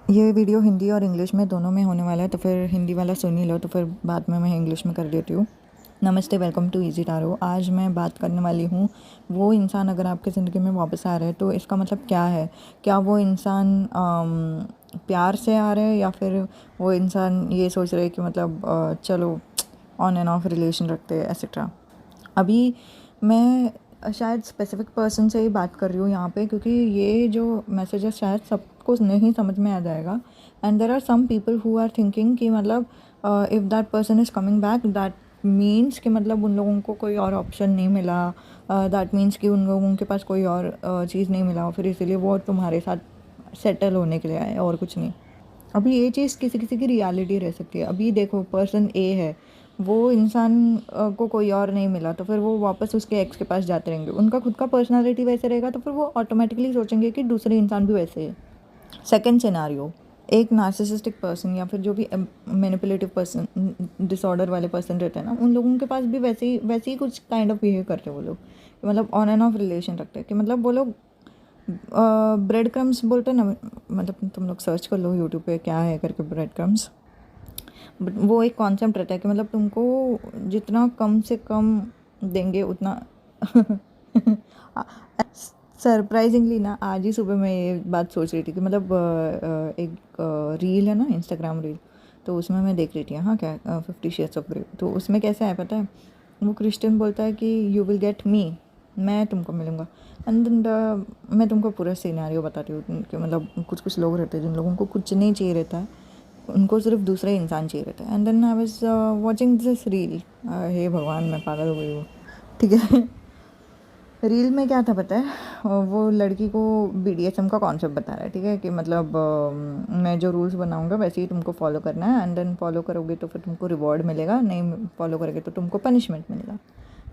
ये वीडियो हिंदी और इंग्लिश में दोनों में होने वाला है, तो फिर हिंदी वाला सुन ही लो, तो फिर बाद में मैं इंग्लिश में कर देती हूँ। नमस्ते, वेलकम टू इजी टारो। आज मैं बात करने वाली हूँ, वो इंसान अगर आपकी ज़िंदगी में वापस आ रहा है तो इसका मतलब क्या है। क्या वो इंसान प्यार से आ रहा है, या फिर वो इंसान ये सोच रहे है कि मतलब चलो ऑन एंड ऑफ रिलेशन रखते हैं एक्सेट्रा। अभी मैं शायद स्पेसिफिक पर्सन से ही बात कर रही हूँ यहाँ पे, क्योंकि ये जो मैसेज है शायद सबको नहीं समझ में आ जाएगा। And there are some people who are thinking कि मतलब if that person is coming back, that means कि मतलब उन लोगों को कोई और ऑप्शन नहीं मिला, दैट मीन्स कि उन लोगों के पास कोई और चीज़ नहीं मिला, फिर इसीलिए वो तुम्हारे साथ सेटल होने के लिए आए, और कुछ नहीं। अभी ये चीज़ किसी किसी की रियलिटी रह सकती है। अभी देखो, पर्सन ए है, वो इंसान को कोई और नहीं मिला, तो फिर वो वापस उसके एक्स के पास जाते रहेंगे। उनका खुद का पर्सनालिटी वैसे रहेगा, तो फिर वो ऑटोमेटिकली सोचेंगे कि दूसरे इंसान भी वैसे है। सेकंड सिनारियो, एक नार्सिसिस्टिक पर्सन या फिर जो भी मैनिपुलेटिव पर्सन, डिसऑर्डर वाले पर्सन रहते हैं ना, उन लोगों के पास भी वैसे ही कुछ काइंड ऑफ बिहेव करते हैं वो लोग। मतलब ऑन एंड ऑफ रिलेशन रखते हैं, कि मतलब वो लोग ब्रेड क्रम्स बोलते हैं ना, मतलब तुम लोग सर्च कर लो यूट्यूब पे क्या है करके, ब्रेड क्रम्स। बट वो एक कॉन्सेप्ट रहता है कि मतलब तुमको जितना कम से कम देंगे उतना सरप्राइजिंगली ना, आज ही सुबह मैं ये बात सोच रही थी कि मतलब एक रील है ना, इंस्टाग्राम रील, तो उसमें मैं देख रही थी, हाँ क्या 50 शेड्स ऑफ ग्रे। तो उसमें कैसे है पता है, वो क्रिश्चियन बोलता है कि यू विल गेट मी, मैं तुमको मिलूँगा। एंड मैं तुमको पूरा सिनेरियो बताती हूँ कि मतलब कुछ कुछ लोग रहते हैं जिन लोगों को कुछ नहीं चाहिए रहता है, उनको सिर्फ दूसरे इंसान चाहिए रहता है। And then I was watching this reel, हे भगवान, मैं पागल हो गई हूँ, ठीक है। रील में क्या था पता है, वो लड़की को BDSM का कॉन्सेप्ट बता रहा है, ठीक है, कि मतलब मैं जो रूल्स बनाऊंगा वैसे ही तुमको फॉलो करना है, एंड देन फॉलो करोगे तो फिर तुमको रिवॉर्ड मिलेगा, नहीं फॉलो करोगे तो तुमको पनिशमेंट मिलेगा।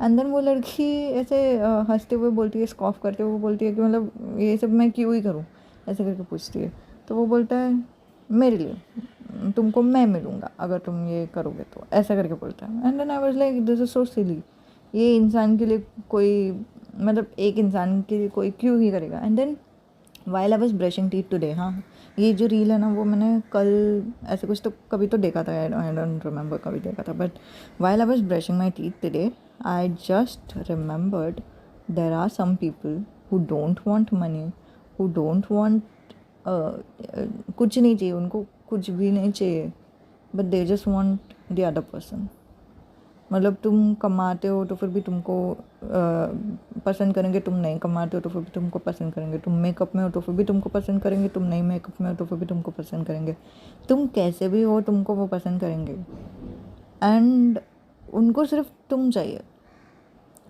एंड देन वो लड़की ऐसे हंसते हुए बोलती है, स्कॉफ करते हुए बोलती है कि मतलब ये सब मैं क्यों ही करूँ, ऐसे करके पूछती है। तो वो बोलता है, मेरे लिए तुमको मैं मिलूँगा अगर तुम ये करोगे, तो ऐसा करके बोलता है। And then I was like, this is so silly. ये इंसान के लिए कोई, मतलब एक इंसान के लिए कोई क्यों ही करेगा। And then while I was brushing teeth today, हाँ ये जो रील है ना, वो मैंने कल ऐसे कुछ तो कभी तो देखा था, आई डोंट रिमेंबर कभी देखा था, but while I was brushing my teeth today, I just remembered there are some people who don't want money, who don't want, कुछ नहीं चाहिए उनको, कुछ भी नहीं चाहिए, but they just want the other person. मतलब तुम कमाते हो तो फिर भी तुमको पसंद करेंगे, तुम नहीं कमाते हो तो फिर भी तुमको पसंद करेंगे, तुम मेकअप में हो तो फिर भी तुमको पसंद करेंगे, तुम नहीं मेकअप में हो तो फिर भी तुमको पसंद करेंगे, तुम कैसे भी हो तुमको वो पसंद करेंगे। एंड उनको सिर्फ तुम चाहिए,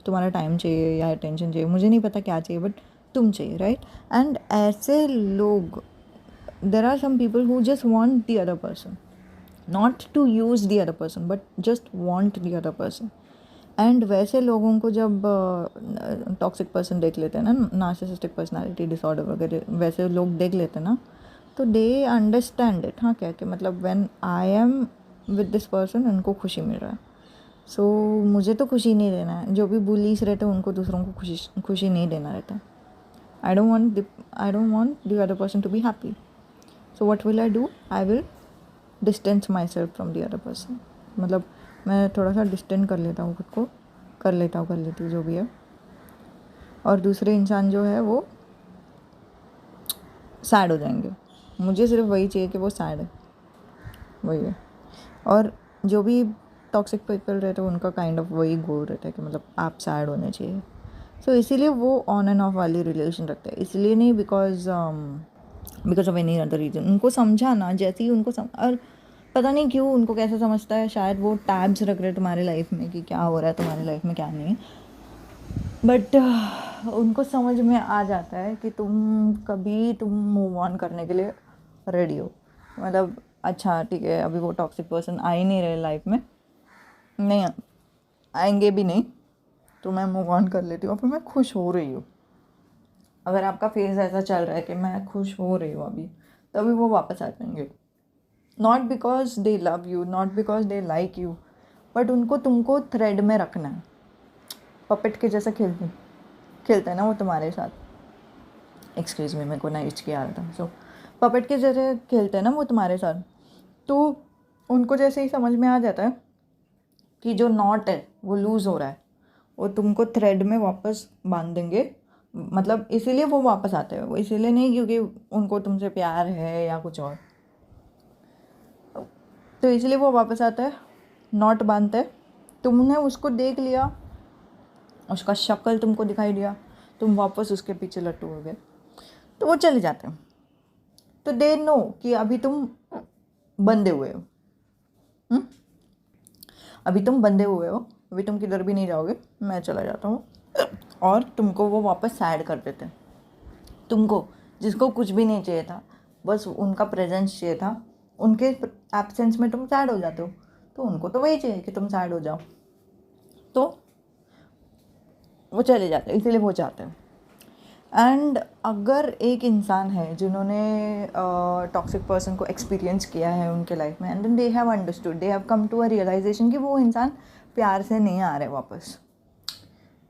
तुम्हारा टाइम चाहिए या अटेंशन चाहिए, मुझे नहीं पता क्या चाहिए, बट तुम चाहिए, राइट। एंड ऐसे लोग, there are some people who just want the other person, not to use the other person but just want the other person. And वैसे लोगों को जब टॉक्सिक पर्सन देख लेते हैं ना, नार्सिसिस्टिक पर्सनालिटी डिसऑर्डर वगैरह वैसे लोग देख लेते हैं ना, तो दे अंडरस्टैंड इट, हाँ क्या, कि मतलब when I am with this person उनको खुशी मिल रहा है, सो मुझे तो खुशी नहीं देना है। जो भी बुलीस रहते हैं उनको दूसरों को खुशी नहीं देना रहता है। I don't want the other person to be happy, so what will I do, I will distance myself from the other person. मतलब मैं थोड़ा सा डिस्टेंस कर लेता हूँ खुद को, कर लेती हूँ जो भी है, और दूसरे इंसान जो है वो सैड हो जाएंगे। मुझे सिर्फ वही चाहिए कि वो सैड है, वही है। और जो भी टॉक्सिक पीपल रहते हैं उनका काइंड ऑफ वही गोल रहता है कि मतलब आप सैड होने चाहिए। सो इसीलिए वो ऑन एंड ऑफ वाली रिलेशन रखते हैं, इसलिए नहीं because of any other reason. उनको समझा ना, जैसे ही उनको और पता नहीं क्यों उनको कैसे समझता है, शायद वो टैब्स रख रहे तुम्हारे लाइफ में कि क्या हो रहा है तुम्हारी लाइफ में क्या नहीं, बट उनको समझ में आ जाता है कि तुम मूव ऑन करने के लिए रेडी हो। मतलब अच्छा ठीक है, अभी वो टॉक्सिक पर्सन आ ही नहीं रहे लाइफ में, नहीं आएंगे भी नहीं, तो मैं मूव ऑन कर लेती हूँ, फिर मैं खुश हो रही हूँ। अगर आपका फेज ऐसा चल रहा है कि मैं खुश हो रही हूँ अभी, तभी वो वापस आ जाएंगे। Not because they love you, not because they like you, but उनको तुमको थ्रेड में रखना है, पपेट के जैसा खेलते हैं ना वो तुम्हारे साथ। एक्सक्यूज़ मी, मेरे को ना हिचकी आ रहा था, सो पपेट के जरिए खेलते हैं ना वो तुम्हारे साथ, तो उनको जैसे ही समझ में आ जाता है कि जो नॉट है वो लूज़ हो रहा है, वो तुमको थ्रेड में वापस बांध देंगे। मतलब इसीलिए वो वापस आते हैं, वो इसीलिए नहीं क्योंकि उनको तुमसे प्यार है या कुछ और, तो इसलिए वो वापस आता है, नॉट बांधते हैं। तुमने उसको देख लिया, उसका शक्ल तुमको दिखाई दिया, तुम वापस उसके पीछे लट्टू हो गए, तो वो चले जाते हैं। तो दे नो कि अभी तुम बंधे हुए हो, अभी तुम बंधे हुए हो, अभी तुम किधर भी नहीं जाओगे, मैं चला जाता हूँ। और तुमको वो वापस सैड कर देते हैं। तुमको जिसको कुछ भी नहीं चाहिए था, बस उनका प्रेजेंस चाहिए था, उनके एब्सेंस में तुम सैड हो जाते हो, तो उनको तो वही चाहिए कि तुम सैड हो जाओ, तो वो चले जाते हैं, इसीलिए वो चाहते हैं। एंड अगर एक इंसान है जिन्होंने टॉक्सिक पर्सन को एक्सपीरियंस किया है उनके लाइफ में, and then they have understood, they have come to a realization कि वो इंसान प्यार से नहीं आ रहे वापस,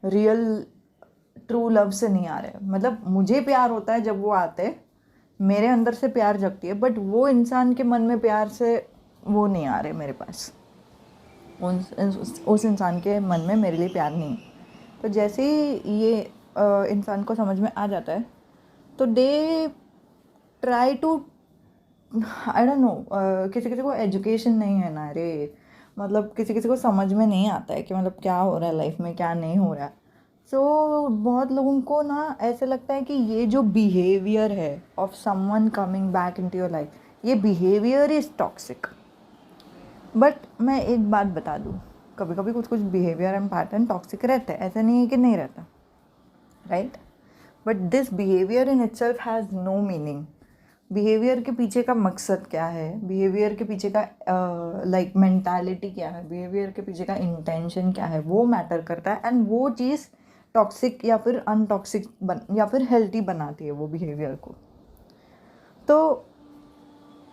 रियल ट्रू लव से नहीं आ रहे। मतलब मुझे प्यार होता है जब वो आते, मेरे अंदर से प्यार जगती है, बट वो इंसान के मन में प्यार से वो नहीं आ रहे मेरे पास, उस इंसान के मन में मेरे लिए प्यार नहीं है। तो जैसे ही ये इंसान को समझ में आ जाता है, तो they try to, I don't know, किसी किसी को एजुकेशन नहीं है ना रे, मतलब किसी किसी को समझ में नहीं आता है कि मतलब क्या हो रहा है लाइफ में, क्या नहीं हो रहा है। सो बहुत लोगों को ना ऐसे लगता है कि ये जो बिहेवियर है of someone coming back into your life, ये बिहेवियर इज़ टॉक्सिक। बट मैं एक बात बता दूँ, कभी कभी कुछ कुछ बिहेवियर एंड पैटर्न टॉक्सिक रहते हैं, ऐसा नहीं है कि नहीं रहता, right. But this behaviour in itself has no meaning. Behaviour के पीछे का मकसद क्या है, बिहेवियर के पीछे का लाइक मेंटालिटी क्या है, बिहेवियर के पीछे का इंटेंशन क्या है, वो मैटर करता है। एंड वो चीज़ टॉक्सिक या फिर अनटॉक्सिक या फिर हेल्थी बनाती है वो बिहेवियर को। तो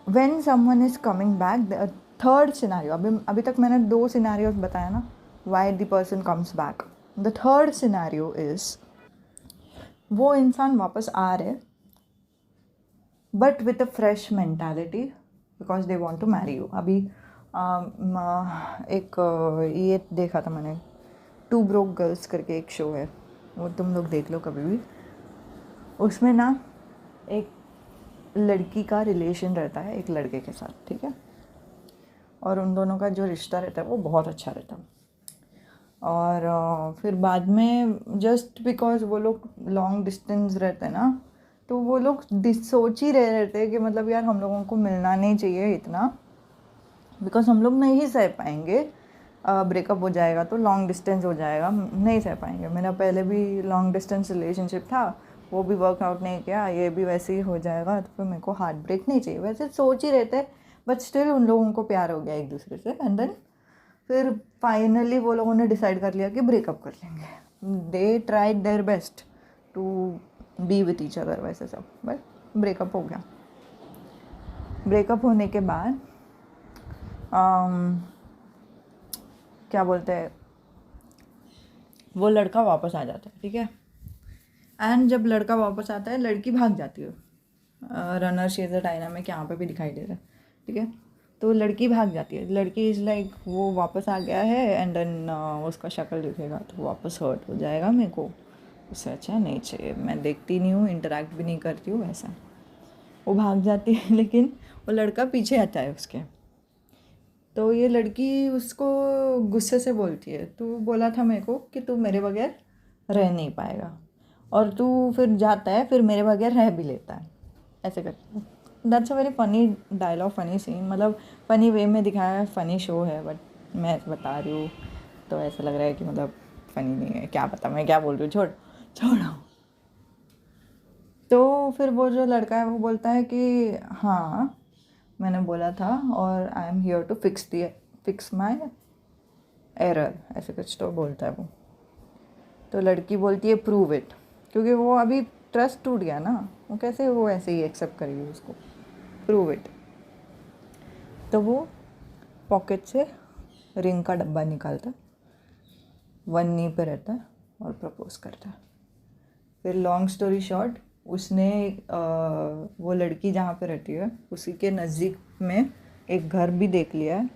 when someone is coming back, third scenario, अभी तक मैंने 2 सिनेरियोज बताया ना, why the person comes back. The third scenario is, वो इंसान वापस आ रहे but with a fresh mentality, because they want to marry you. अभी एक ये देखा था मैंने, 2 ब्रोक गर्ल्स करके एक शो है, वो तुम लोग देख लो कभी भी। उसमें ना एक लड़की का रिलेशन रहता है एक लड़के के साथ, ठीक है, और उन दोनों का जो रिश्ता रहता है वो बहुत अच्छा रहता है। और फिर बाद में जस्ट बिकॉज वो लोग लॉन्ग डिस्टेंस रहते हैं ना, तो वो लोग सोच ही रहे रहते हैं कि मतलब यार हम लोगों को मिलना नहीं चाहिए इतना, बिकॉज हम लोग नहीं सह पाएंगे, ब्रेकअप हो जाएगा तो लॉन्ग डिस्टेंस हो जाएगा, नहीं सह पाएंगे। मेरा पहले भी लॉन्ग डिस्टेंस रिलेशनशिप था, वो भी वर्कआउट नहीं किया, ये भी वैसे ही हो जाएगा, तो फिर मेरे को हार्ट ब्रेक नहीं चाहिए, वैसे सोच ही रहते। बट स्टिल उन लोगों को प्यार हो गया एक दूसरे से, एंड देन फिर फाइनली वो लोगों ने डिसाइड कर लिया कि ब्रेकअप कर लेंगे। They tried their best to be with each other वैसे सब, बट ब्रेकअप हो गया। ब्रेकअप होने के बाद क्या बोलते हैं, वो लड़का वापस आ जाता है, ठीक है। एंड जब लड़का वापस आता है, लड़की भाग जाती है। रनर शेजर डायनामिक यहाँ पे भी दिखाई दे रहा है, ठीक है। तो लड़की भाग जाती है, लड़की इज़ लाइक वो वापस आ गया है, एंड देन उसका शक्ल दिखेगा तो वापस हर्ट हो जाएगा मेरे को, उससे अच्छा नहीं चाहिए, मैं देखती नहीं हूँ, इंटरेक्ट भी नहीं करती हूँ, ऐसा। वो भाग जाती है, लेकिन वो लड़का पीछे आता है उसके। तो ये लड़की उसको गुस्से से बोलती है, तू बोला था मेरे को कि तू मेरे बगैर रह नहीं पाएगा, और तू फिर जाता है, फिर मेरे बगैर रह भी लेता है, ऐसे कर। That's a very funny dialogue, funny scene, मतलब फ़नी वे में दिखाया है, फ़नी शो है, बट मैं बता रही हूँ तो ऐसा लग रहा है कि मतलब फ़नी नहीं है, क्या पता मैं क्या बोल रही हूँ, छोड़ो। तो फिर वो जो लड़का है वो बोलता है कि हाँ मैंने बोला था, और I am here to fix my error, ऐसे कुछ तो बोलता है वो। तो लड़की बोलती है प्रूव इट, क्योंकि वो अभी ट्रस्ट टूट गया ना, वो कैसे वो ऐसे ही एक्सेप्ट करेगी उसको, प्रूव इट। तो वो पॉकेट से रिंग का डब्बा निकालता है, 1 नी पे रहता है और प्रपोज करता है। फिर लॉन्ग स्टोरी शॉर्ट, उसने वो लड़की जहाँ पे रहती है उसी के नज़दीक में एक घर भी देख लिया है,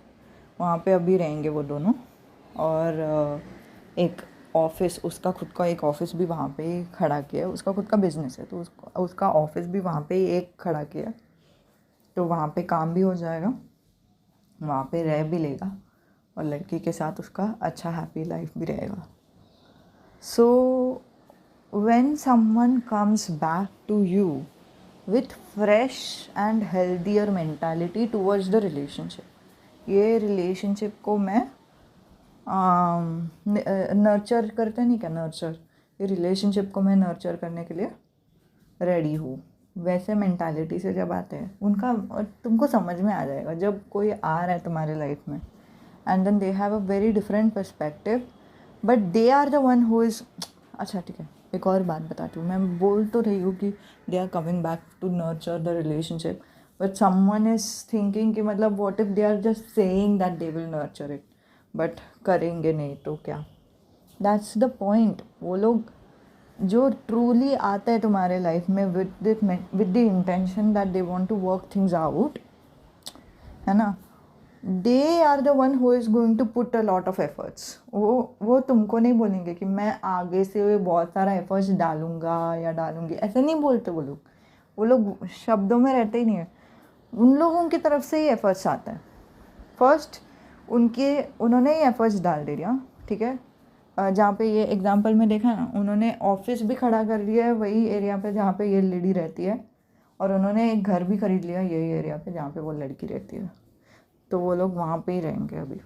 वहाँ पे अभी रहेंगे वो दोनों। और एक ऑफिस, उसका खुद का एक ऑफिस भी वहाँ पे ही खड़ा किया है, उसका खुद का बिजनेस है तो उसका ऑफिस भी वहाँ पे ही एक खड़ा किया है, तो वहाँ पे काम भी हो जाएगा, वहाँ पे रह भी लेगा और लड़की के साथ उसका अच्छा हैप्पी लाइफ भी रहेगा। सो when someone comes back to you with fresh and healthier mentality towards the relationship, ये रिलेशनशिप को मैं नर्चर करते नहीं क्या, नर्चर, ये रिलेशनशिप को मैं नर्चर करने के लिए रेडी हूँ, वैसे मेंटालिटी से जब आते हैं उनका, तुमको समझ में आ जाएगा जब कोई आ रहा है तुम्हारे लाइफ में and then they have a very different perspective but they are the one who is. अच्छा ठीक है, एक और बात बताती हूँ, मैं बोल तो रही हूँ कि they are coming back to nurture the relationship, but someone is thinking कि मतलब what if they are just saying that they will nurture it but करेंगे नहीं तो क्या। That's the point. वो लोग जो ट्रूली आता है तुम्हारे लाइफ में with the intention that they want to work things out, है ना, they are the one who is going to put a lot of efforts. वो तुमको नहीं बोलेंगे कि मैं आगे से बहुत सारा एफर्ट्स डालूंगा या डालूंगी, ऐसे नहीं बोलते वो लोग शब्दों में रहते ही नहीं है, उन लोगों की तरफ से ही एफर्ट्स आते हैं। फर्स्ट उन्होंने ही एफर्ट्स डाल दे दिया, ठीक है, जहाँ पे ये एग्जांपल में देखा ना, उन्होंने ऑफिस भी खड़ा कर लिया है वही एरिया पे जहाँ पे ये लेडी रहती है, और उन्होंने एक घर भी खरीद लिया यही एरिया पे जहाँ पे वो लड़की रहती है, तो वो लोग वहाँ पे ही रहेंगे अभी।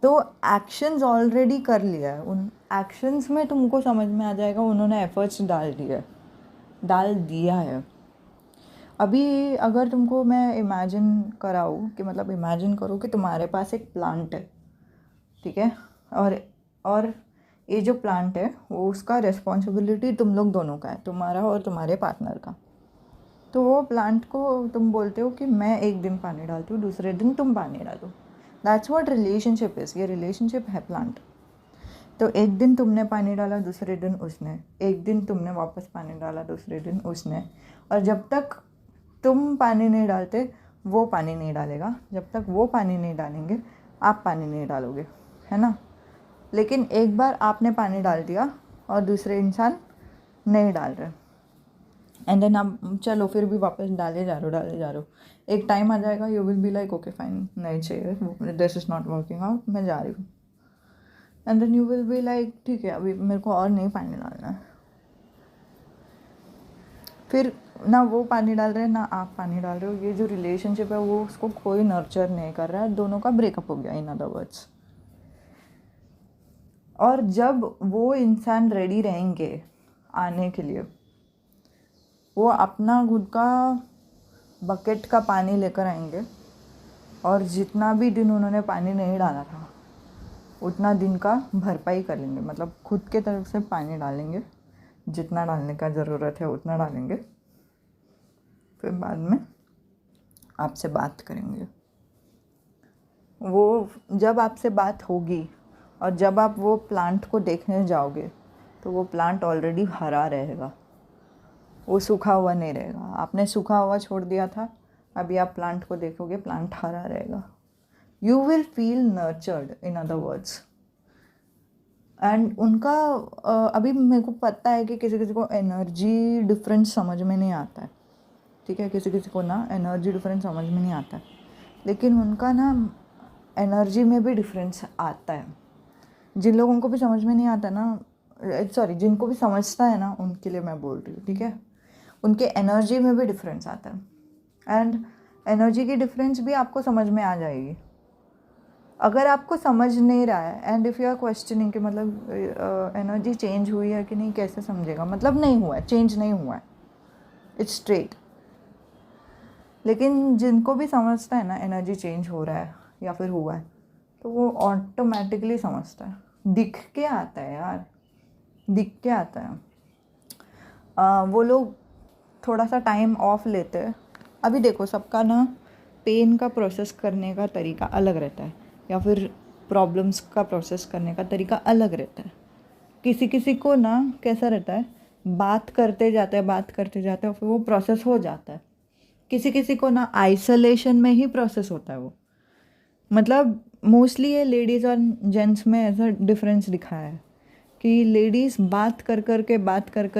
तो एक्शंस ऑलरेडी कर लिया है, उन एक्शंस में तुमको समझ में आ जाएगा उन्होंने एफर्ट्स डाल दिया है। अभी अगर तुमको मैं इमेजिन कराऊँ कि मतलब इमेजिन करो कि तुम्हारे पास एक प्लांट है, ठीक है, और ये जो प्लांट है वो उसका रिस्पॉन्सिबिलिटी तुम लोग दोनों का है, तुम्हारा और तुम्हारे पार्टनर का। तो वो प्लांट को तुम बोलते हो कि मैं एक दिन पानी डालती हूँ, दूसरे दिन तुम पानी डालो। That's what relationship is. ये रिलेशनशिप है प्लांट। तो एक दिन तुमने पानी डाला, दूसरे दिन उसने, एक दिन तुमने वापस पानी डाला, दूसरे दिन उसने, और जब तक तुम पानी नहीं डालते वो पानी नहीं डालेगा, जब तक वो पानी नहीं डालेंगे आप पानी नहीं डालोगे, है ना। लेकिन एक बार आपने पानी डाल दिया और दूसरे इंसान नहीं डाल रहे, एंड देन आप चलो फिर भी वापस डाले जा रहे हो, एक टाइम आ जाएगा you will be like okay fine, नहीं चाहिए, this is not working out, मैं जा रही हूँ। And then you will be like ठीक है अभी मेरे को और नहीं पानी डालना है। फिर ना वो पानी डाल रहे हैं ना आप पानी डाल रहे हो, ये जो रिलेशनशिप है वो उसको कोई नर्चर नहीं कर रहा है, दोनों का ब्रेकअप हो गया इन अदर वर्ड्स। और जब वो इंसान रेडी रहेंगे आने के लिए, वो अपना खुद का बकेट का पानी लेकर आएंगे और जितना भी दिन उन्होंने पानी नहीं डाला था उतना दिन का भरपाई कर लेंगे, मतलब खुद के तरफ से पानी डालेंगे, जितना डालने का ज़रूरत है उतना डालेंगे, फिर बाद में आपसे बात करेंगे। वो जब आपसे बात होगी और जब आप वो प्लांट को देखने जाओगे तो वो प्लांट ऑलरेडी हरा रहेगा, वो सूखा हुआ नहीं रहेगा। आपने सूखा हुआ छोड़ दिया था, अभी आप प्लांट को देखोगे प्लांट हरा रहेगा। You will feel nurtured in other words. And उनका अभी मेरे को पता है कि किसी किसी को एनर्जी डिफरेंस समझ में नहीं आता है, ठीक है, किसी किसी को ना एनर्जी डिफरेंस समझ में नहीं आता है, लेकिन उनका ना एनर्जी में भी डिफरेंस आता है। जिन लोगों को भी समझ में नहीं आता ना, सॉरी जिनको भी समझता है ना उनके लिए मैं बोल रही हूँ, ठीक है, उनके एनर्जी में भी डिफरेंस आता है। एंड एनर्जी की डिफरेंस भी आपको समझ में आ जाएगी। अगर आपको समझ नहीं रहा है and if you are questioning कि मतलब एनर्जी चेंज हुई है कि नहीं, कैसे समझेगा, मतलब नहीं हुआ है, चेंज नहीं हुआ है, इट्स स्ट्रेट। लेकिन जिनको भी समझता है ना एनर्जी चेंज हो रहा है या फिर हुआ है, तो वो ऑटोमेटिकली समझता है, दिख के आता है यार, दिख के आता है। वो लोग थोड़ा सा टाइम ऑफ लेते हैं। अभी देखो सबका ना पेन का प्रोसेस करने का तरीका अलग रहता है, या फिर प्रॉब्लम्स का प्रोसेस करने का तरीका अलग रहता है। किसी किसी को ना कैसा रहता है बात करते जाते हैं फिर वो प्रोसेस हो जाता है। किसी किसी को ना आइसोलेशन में ही प्रोसेस होता है वो, मतलब मोस्टली ये लेडीज़ और जेंट्स में ऐसा डिफरेंस दिखाया है कि लेडीज़ बात कर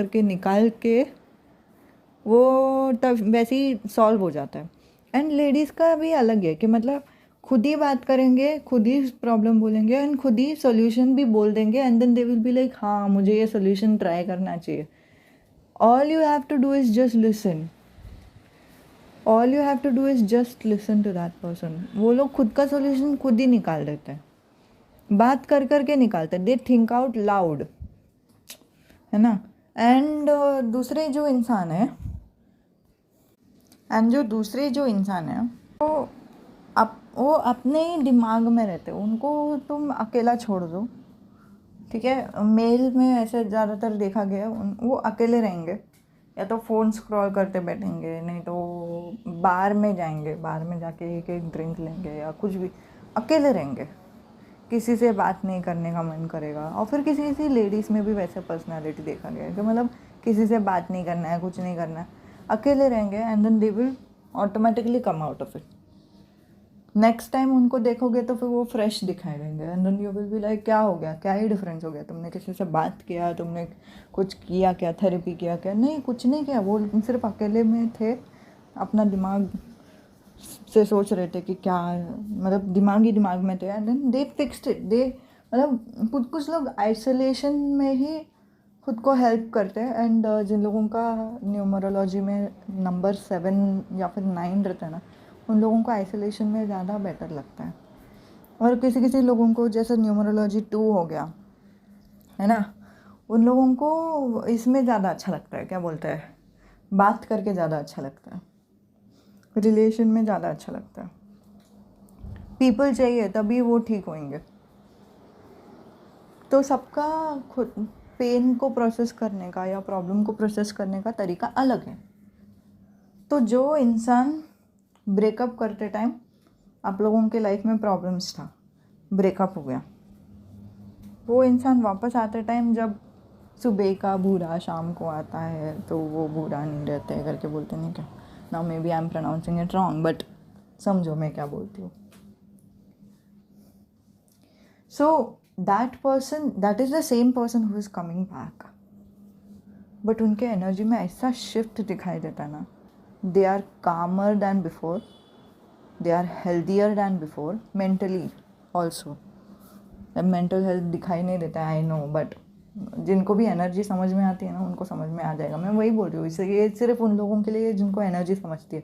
के निकाल के वो तब वैसे ही सॉल्व हो जाता है। एंड लेडीज़ का भी अलग है कि मतलब खुद ही बात करेंगे, खुद ही प्रॉब्लम बोलेंगे एंड खुद ही सॉल्यूशन भी बोल देंगे and then they will be like हाँ मुझे ये सॉल्यूशन ट्राई करना चाहिए। All you have to do is just listen, all you have to do is just listen to that person. वो लोग खुद का सॉल्यूशन खुद ही निकाल देते हैं, बात कर के निकालते हैं, दे थिंक आउट लाउड, है ना। एंड दूसरे जो इंसान है वो अपने ही दिमाग में रहते हैं, उनको तुम अकेला छोड़ दो, ठीक है। मेल में ऐसे ज़्यादातर देखा गया वो अकेले रहेंगे, या तो फ़ोन स्क्रॉल करते बैठेंगे, नहीं तो बार में जाएंगे, बार में जाके एक एक ड्रिंक लेंगे या कुछ भी, अकेले रहेंगे, किसी से बात नहीं करने का मन करेगा। और फिर किसी किसी लेडीज़ में भी वैसे पर्सनालिटी देखा गया है कि मतलब किसी से बात नहीं करना है, कुछ नहीं करना है, अकेले रहेंगे and then they will automatically come out of it. Next time उनको देखोगे तो फिर वो फ्रेश दिखाई देंगे and then you will be like क्या हो गया, क्या ही डिफरेंस हो गया, तुमने किसी से बात किया, तुमने कुछ किया क्या, थेरेपी किया क्या? नहीं, कुछ नहीं किया, वो सिर्फ अकेले में थे, अपना दिमाग से सोच रहे थे कि क्या, मतलब दिमाग ही दिमाग में थे and then they fixed it. They मतलब कुछ लोग आइसोलेशन में ही खुद को हेल्प करते हैं एंड जिन लोगों का न्यूमरोलॉजी में नंबर 7 या फिर 9 रहता है ना, उन लोगों को आइसोलेशन में ज़्यादा बेटर लगता है। और किसी किसी लोगों को जैसे न्यूमरोलॉजी 2 हो गया, है ना, उन लोगों को इसमें ज़्यादा अच्छा लगता है, क्या बोलते हैं, बात करके ज़्यादा अच्छा लगता है, रिलेशन में ज़्यादा अच्छा लगता है। पीपल चाहिए तभी वो ठीक होंगे। तो सबका खुद पेन को प्रोसेस करने का या प्रॉब्लम को प्रोसेस करने का तरीका अलग है। तो जो इंसान ब्रेकअप करते टाइम आप लोगों के लाइफ में प्रॉब्लम्स था, ब्रेकअप हो गया, वो इंसान वापस आते टाइम जब सुबह का भूरा शाम को आता है तो वो भूरा नहीं रहते है करके बोलते नहीं क्या, now maybe I am pronouncing it wrong but समझो मैं क्या बोलती हूँ। So that person, that is the same person who is coming back, but उनके एनर्जी में ऐसा शिफ्ट दिखाई देता है ना, they are calmer than before, they are healthier than before, mentally also. Mental health दिखाई नहीं देता है, आई नो, बट जिनको भी एनर्जी समझ में आती है ना उनको समझ में आ जाएगा। मैं वही बोल रही हूँ, इसे ये सिर्फ उन लोगों के लिए जिनको एनर्जी समझती है,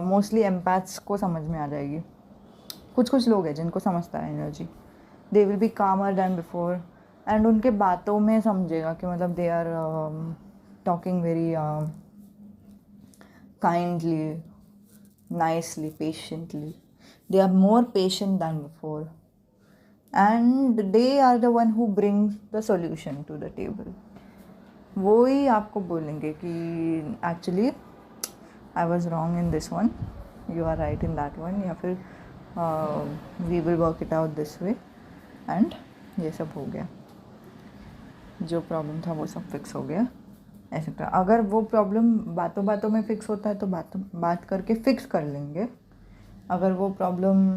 मोस्टली एम्पैथ्स को समझ में आ जाएगी। कुछ लोग हैं जिनको समझता है energy, they will be calmer than before and उनके बातों में समझेगा कि मतलब they are talking very kindly, nicely, patiently. They are more patient than before. And they are the one who brings the solution to the table. वो ही आपको बोलेंगे कि actually I was wrong in this one, you are right in that one, या फिर we will work it out this way and ये सब हो गया, जो प्रॉब्लम था वो सब फिक्स हो गया। ऐसे तो अगर वो प्रॉब्लम बातों बातों में फिक्स होता है तो बात करके फिक्स कर लेंगे। अगर वो प्रॉब्लम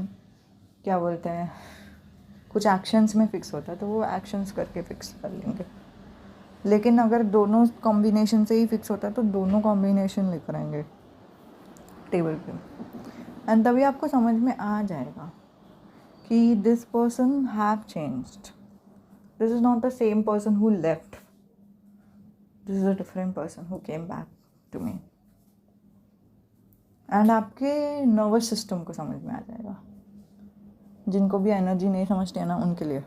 क्या बोलते हैं कुछ एक्शंस में फिक्स होता है तो वो एक्शंस करके फिक्स कर लेंगे। लेकिन अगर दोनों कॉम्बिनेशन से ही फिक्स होता है तो दोनों कॉम्बिनेशन लेकर आएंगे टेबल पे एंड तभी आपको समझ में आ जाएगा कि this person have changed, this is not the same person who left, this is a different person who came back to me. And आपके नर्वस सिस्टम को समझ में आ जाएगा। जिनको भी एनर्जी नहीं समझते हैं ना उनके लिए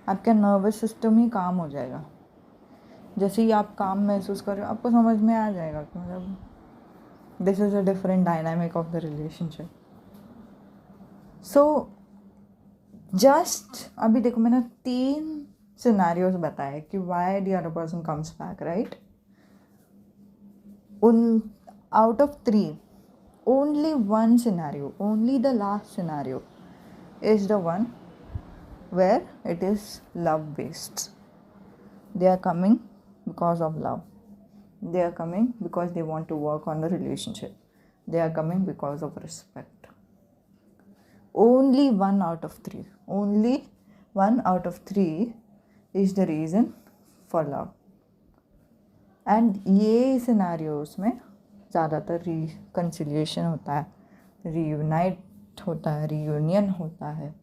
आपका नर्वस सिस्टम ही काम हो जाएगा। जैसे ही आप काम महसूस कर रहे हो आपको समझ में आ जाएगा कि मतलब this is a different dynamic of the relationship. So just अभी देखो मैंने 3 सिनेरियोज बताए कि why the other person comes back, right. उन out of 3 only one scenario, only the last scenario is the one where it is love based. They are coming because of love. they are coming because they want to work on the relationship. They are coming because of respect. Only 1 out of 3 is the reason for love. And ये scenarios में ज़्यादातर reconciliation होता है, reunite होता है, reunion होता है.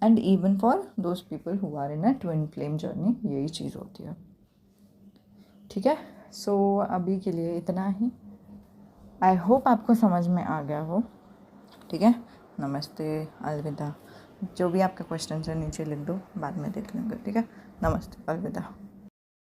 And even for those people who are in a twin flame journey यही चीज़ होती है. ठीक है, सो अभी के लिए इतना ही. आई होप आपको समझ में आ गया हो. ठीक है, नमस्ते, अलविदा. जो भी आपका क्वेश्चन है नीचे लिख दो, बाद में देख लेंगे. ठीक है, नमस्ते, अलविदा.